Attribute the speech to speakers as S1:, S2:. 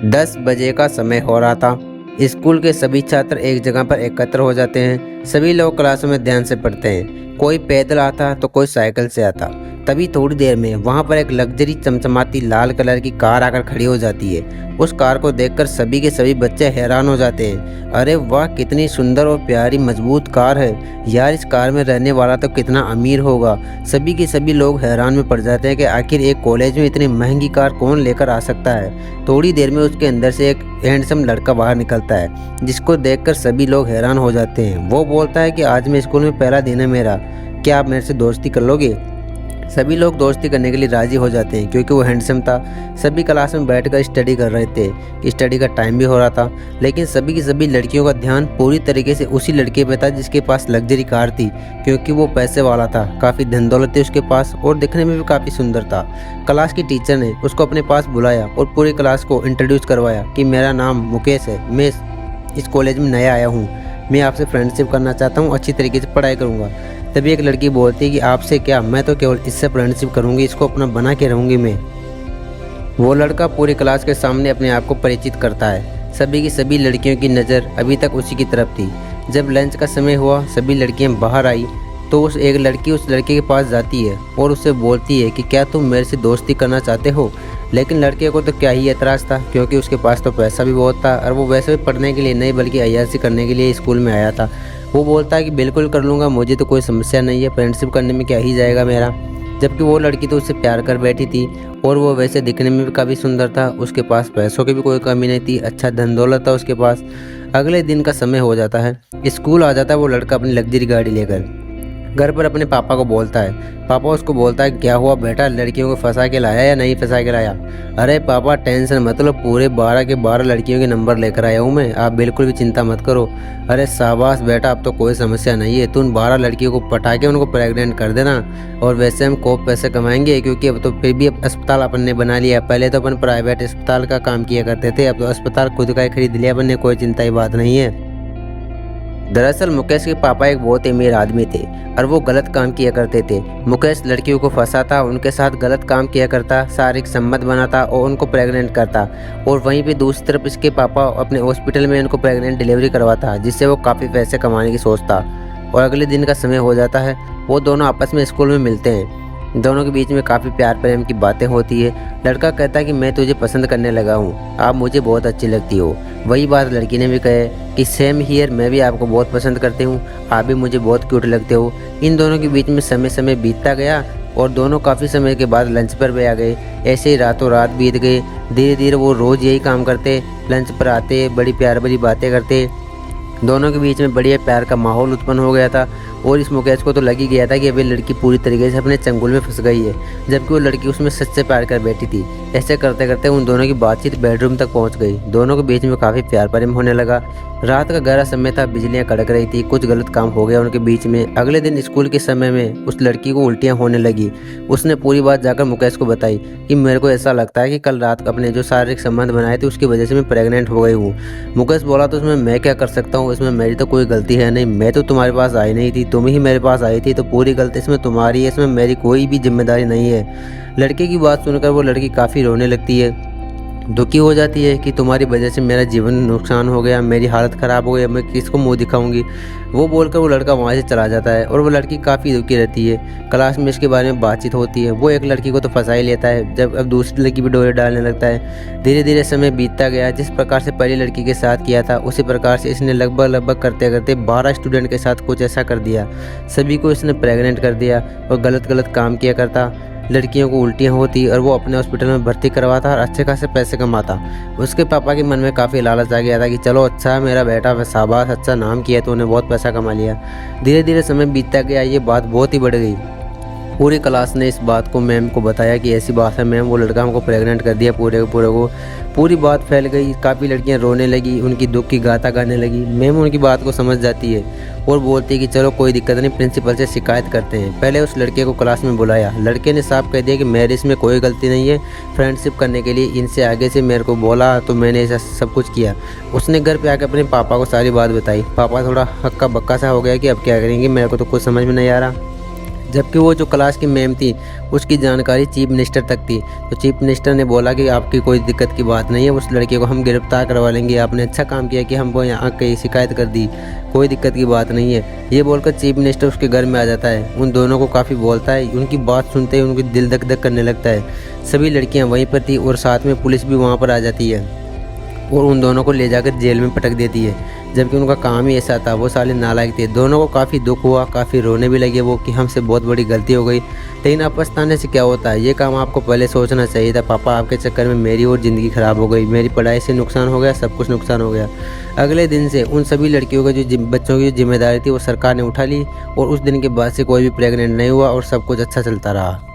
S1: 10 बजे का समय हो रहा था। स्कूल के सभी छात्र एक जगह पर एकत्र हो जाते हैं। सभी लोग क्लासों में ध्यान से पढ़ते हैं। कोई पैदल आता तो कोई साइकिल से आता। तभी थोड़ी देर में वहां पर एक लग्जरी चमचमाती लाल कलर की कार आकर खड़ी हो जाती है। उस कार को देखकर सभी के सभी बच्चे हैरान हो जाते हैं। अरे वाह, कितनी सुंदर और प्यारी मजबूत कार है यार, इस कार में रहने वाला तो कितना अमीर होगा। सभी के सभी लोग हैरान में पड़ जाते हैं कि आखिर एक कॉलेज में इतनी महंगी कार कौन लेकर आ सकता है। थोड़ी देर में उसके अंदर से एक हैंडसम लड़का बाहर निकलता है, जिसको देखकर सभी लोग हैरान हो जाते हैं। वो बोलता है कि आज मैं स्कूल में पहला दिन है मेरा, क्या आप मेरे से दोस्ती कर लोगे? सभी लोग दोस्ती करने के लिए राजी हो जाते हैं क्योंकि वो हैंडसम था। सभी क्लास में बैठकर स्टडी कर रहे थे। स्टडी का टाइम भी हो रहा था, लेकिन सभी की सभी लड़कियों का ध्यान पूरी तरीके से उसी लड़के पे था जिसके पास लग्जरी कार थी, क्योंकि वो पैसे वाला था, काफ़ी धन दौलत थी उसके पास और दिखने में भी काफ़ी सुंदर था। क्लास की टीचर ने उसको अपने पास बुलाया और पूरी क्लास को इंट्रोड्यूस करवाया कि मेरा नाम मुकेश है, मैं इस कॉलेज में नया आया हूँ, मैं आपसे फ्रेंडशिप करना चाहता हूँ, अच्छी तरीके से पढ़ाई करूँगा। तभी एक लड़की बोलती है कि आपसे क्या, मैं तो केवल इससे फ्रेंडशिप करूँगी, इसको अपना बना के रहूँगी मैं। वो लड़का पूरी क्लास के सामने अपने आप को परिचित करता है। सभी की सभी लड़कियों की नज़र अभी तक उसी की तरफ थी। जब लंच का समय हुआ, सभी लड़कियां बाहर आई तो उस एक लड़की उस लड़के के पास जाती है और उससे बोलती है कि क्या तुम मेरे से दोस्ती करना चाहते हो। लेकिन लड़के को तो क्या ही एतराज़ था, क्योंकि उसके पास तो पैसा भी बहुत था और वो वैसे भी पढ़ने के लिए नहीं बल्कि अय्याशी करने के लिए स्कूल में आया था। वो बोलता है कि बिल्कुल कर लूँगा, मुझे तो कोई समस्या नहीं है, फ्रेंडशिप करने में क्या ही जाएगा मेरा। जबकि वो लड़की तो उससे प्यार कर बैठी थी और वो वैसे दिखने में भी काफ़ी सुंदर था, उसके पास पैसों की भी कोई कमी नहीं थी, अच्छा धन दौलत था उसके पास। अगले दिन का समय हो जाता है, स्कूल आ जाता है वो लड़का अपनी लग्जरी गाड़ी लेकर। घर पर अपने पापा को बोलता है। पापा उसको बोलता है क्या हुआ बेटा, लड़कियों को फंसा के लाया या नहीं फंसा के लाया? अरे पापा टेंशन मतलब पूरे 12 के 12 लड़कियों के नंबर लेकर आया हूँ मैं, आप बिल्कुल भी चिंता मत करो। अरे शाबाश बेटा, अब तो कोई समस्या नहीं है, तुम 12 लड़कियों को पटा के उनको प्रेग्नेंट कर देना और वैसे हम खूब पैसे कमाएंगे, क्योंकि अब तो फिर भी अब अस्पताल अपन ने बना लिया। पहले तो अपन प्राइवेट अस्पताल का काम किया करते थे, अब तो अस्पताल खुद का ही खरीद लिया अपन ने, कोई चिंता की बात नहीं है। दरअसल मुकेश के पापा एक बहुत ही अमीर आदमी थे और वो गलत काम किया करते थे। मुकेश लड़कियों को फंसाता, उनके साथ गलत काम किया करता, शारीरिक संबंध बनाता और उनको प्रेग्नेंट करता। और वहीं पे दूसरी तरफ इसके पापा अपने हॉस्पिटल में उनको प्रेग्नेंट डिलीवरी करवाता, जिससे वो काफ़ी पैसे कमाने की सोचता। और अगले दिन का समय हो जाता है, वो दोनों आपस में स्कूल में मिलते हैं। दोनों के बीच में काफ़ी प्यार प्रेम की बातें होती है। लड़का कहता है कि मैं तुझे पसंद करने लगा हूँ, आप मुझे बहुत अच्छी लगती हो। वही बात लड़की ने भी कहे कि सेम हियर, मैं भी आपको बहुत पसंद करती हूँ, आप भी मुझे बहुत क्यूट लगते हो। इन दोनों के बीच में समय समय बीतता गया और दोनों काफ़ी समय के बाद लंच पर भी आ गए। ऐसे ही रातों रात बीत गए। धीरे धीरे वो रोज़ यही काम करते, लंच पर आते, बड़ी प्यार भरी बातें करते। दोनों के बीच में बढ़िया प्यार का माहौल उत्पन्न हो गया था और इस मुकेश को तो लग ही गया था कि अभी लड़की पूरी तरीके से अपने चंगुल में फंस गई है, जबकि वो लड़की उसमें सच्चे प्यार कर बैठी थी। ऐसे करते करते उन दोनों की बातचीत बेडरूम तक पहुंच गई। दोनों के बीच में काफ़ी प्यार प्रेम होने लगा। रात का गहरा समय था, बिजलियां कड़क रही थी, कुछ गलत काम हो गया उनके बीच में। अगले दिन स्कूल के समय में उस लड़की को उल्टियाँ होने लगी। उसने पूरी बात जाकर मुकेश को बताई कि मेरे को ऐसा लगता है कि कल रात अपने जो शारीरिक संबंध बनाए थे उसकी वजह से मैं प्रेग्नेंट हो गई हूँ। मुकेश बोला तो उसमें मैं क्या कर सकता हूँ, इसमें मेरी तो कोई गलती है नहीं, मैं तो तुम्हारे पास आई नहीं थी, तुम ही मेरे पास आई थी, तो पूरी गलती इसमें तुम्हारी है, इसमें मेरी कोई भी जिम्मेदारी नहीं है। लड़के की बात सुनकर वो लड़की काफ़ी रोने लगती है, दुखी हो जाती है कि तुम्हारी वजह से मेरा जीवन नुकसान हो गया, मेरी हालत ख़राब हो गई, मैं किसको मुंह दिखाऊंगी। वो बोलकर वो लड़का वहाँ से चला जाता है और वो लड़की काफ़ी दुखी रहती है। क्लास में इसके बारे में बातचीत होती है। वो एक लड़की को तो फंसा ही लेता है, जब अब दूसरी लड़की भी डोरे डालने लगता है। धीरे धीरे समय बीतता गया। जिस प्रकार से पहली लड़की के साथ किया था उसी प्रकार से इसने लगभग करते करते 12 स्टूडेंट के साथ कुछ ऐसा कर दिया। सभी को इसने प्रेग्नेंट कर दिया और गलत काम किया करता। लड़कियों को उल्टियाँ होती और वो अपने हॉस्पिटल में भर्ती करवाता और अच्छे खासे पैसे कमाता। उसके पापा के मन में काफ़ी लालच आ गया था कि चलो अच्छा मेरा बेटा शाबाश, अच्छा नाम किया तो उन्हें बहुत पैसा कमा लिया। धीरे धीरे समय बीतता गया, ये बात बहुत ही बढ़ गई। पूरी क्लास ने इस बात को मैम को बताया कि ऐसी बात है मैम, वो लड़का हमको प्रेग्नेंट कर दिया पूरे को। पूरी बात फैल गई, काफ़ी लड़कियां रोने लगी, उनकी दुख की गाथा गाने लगी। मैम उनकी बात को समझ जाती है और बोलती है कि चलो कोई दिक्कत नहीं, प्रिंसिपल से शिकायत करते हैं। पहले उस लड़के को क्लास में बुलाया। लड़के ने साफ कह दिया कि मेरे इसमें कोई गलती नहीं है, फ्रेंडशिप करने के लिए इनसे आगे से मेरे को बोला तो मैंने ऐसा सब कुछ किया। उसने घर पे आकर अपने पापा को सारी बात बताई। पापा थोड़ा हक्का बक्का सा हो गया कि अब क्या करेंगे, मेरे को तो कुछ समझ में नहीं आ रहा। जबकि वो जो क्लास की मैम थी उसकी जानकारी चीफ मिनिस्टर तक थी। तो चीफ मिनिस्टर ने बोला कि आपकी कोई दिक्कत की बात नहीं है, उस लड़के को हम गिरफ्तार करवा लेंगे, आपने अच्छा काम किया कि हमको यहाँ कहीं शिकायत कर दी, कोई दिक्कत की बात नहीं है। ये बोलकर चीफ मिनिस्टर उसके घर में आ जाता है, उन दोनों को काफ़ी बोलता है। उनकी बात सुनते ही उनकी दिल धक धक करने लगता है। सभी लड़कियाँ वहीं पर थी और साथ में पुलिस भी वहाँ पर आ जाती है और उन दोनों को ले जाकर जेल में पटक देती है। जबकि उनका काम ही ऐसा था, वो साले नालायक थे। दोनों को काफ़ी दुख हुआ, काफ़ी रोने भी लगे वो कि हमसे बहुत बड़ी गलती हो गई। लेकिन अब पछताने से क्या होता है, ये काम आपको पहले सोचना चाहिए था। पापा आपके चक्कर में मेरी और ज़िंदगी ख़राब हो गई, मेरी पढ़ाई से नुकसान हो गया, सब कुछ नुकसान हो गया। अगले दिन से उन सभी लड़कियों का जो बच्चों की जिम्मेदारी थी वो सरकार ने उठा ली और उस दिन के बाद से कोई भी प्रेग्नेंट नहीं हुआ और सब कुछ अच्छा चलता रहा।